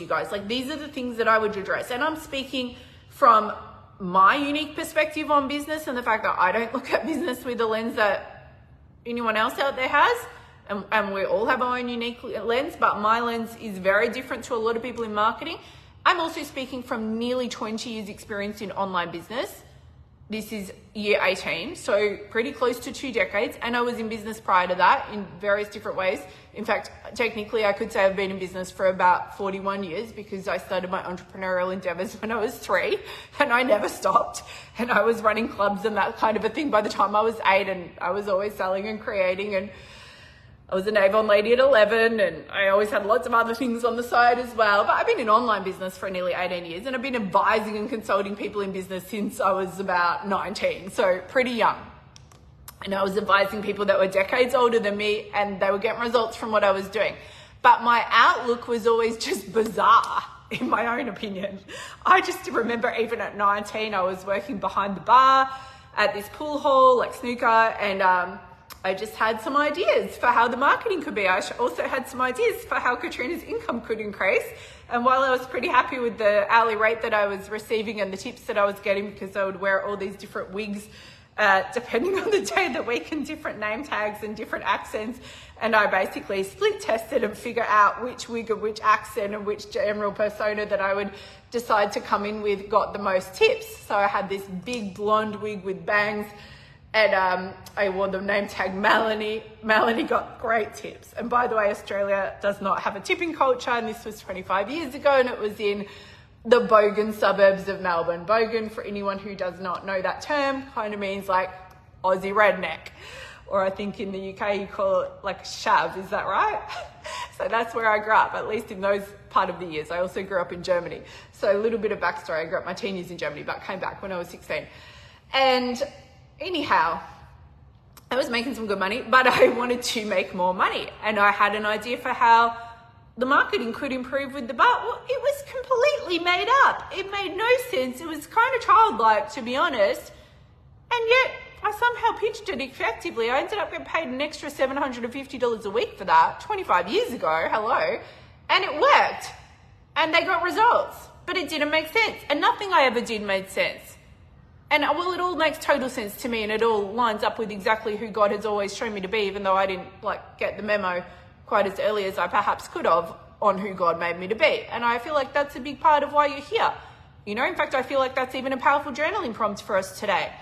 you guys. Like, these are the things that I would address. And I'm speaking from my unique perspective on business and the fact that I don't look at business with the lens that anyone else out there has. And we all have our own unique lens, but my lens is very different to a lot of people in marketing. I'm also speaking from nearly 20 years experience in online business. This is year 18, so pretty close to 2 decades. And I was in business prior to that in various different ways. In fact, technically, I could say I've been in business for about 41 years because I started my entrepreneurial endeavors when I was 3 and I never stopped. And I was running clubs and that kind of a thing by the time I was 8, and I was always selling and creating, and I was an Avon lady at 11, and I always had lots of other things on the side as well. But I've been in online business for nearly 18 years, and I've been advising and consulting people in business since I was about 19, so pretty young. And I was advising people that were decades older than me, and they were getting results from what I was doing. But my outlook was always just bizarre, in my own opinion. I just remember even at 19, I was working behind the bar at this pool hall, like snooker, and I just had some ideas for how the marketing could be. I also had some ideas for how Katrina's income could increase. And while I was pretty happy with the hourly rate that I was receiving and the tips that I was getting, because I would wear all these different wigs, depending on the day of the week, and different name tags and different accents. And I basically split tested and figure out which wig and which accent and which general persona that I would decide to come in with got the most tips. So I had this big blonde wig with bangs, and I wore the name tag Melanie. Melanie got great tips. And by the way, Australia does not have a tipping culture, and this was 25 years ago, and it was in the Bogan suburbs of Melbourne. Bogan, for anyone who does not know that term, kind of means like Aussie redneck. Or I think in the UK you call it like shav, is that right? So that's where I grew up, at least in those part of the years. I also grew up in Germany. So a little bit of backstory, I grew up my teen years in Germany, but came back when I was 16. And anyhow, I was making some good money, but I wanted to make more money. And I had an idea for how the marketing could improve with the bar. Well, it was completely made up. It made no sense. It was kind of childlike, to be honest. And yet I somehow pitched it effectively. I ended up getting paid an extra $750 a week for that 25 years ago. Hello. And it worked. And they got results. But it didn't make sense. And nothing I ever did made sense. And well, it all makes total sense to me, and it all lines up with exactly who God has always shown me to be, even though I didn't get the memo quite as early as I perhaps could have on who God made me to be. And I feel like that's a big part of why you're here. In fact, I feel like that's even a powerful journaling prompt for us today.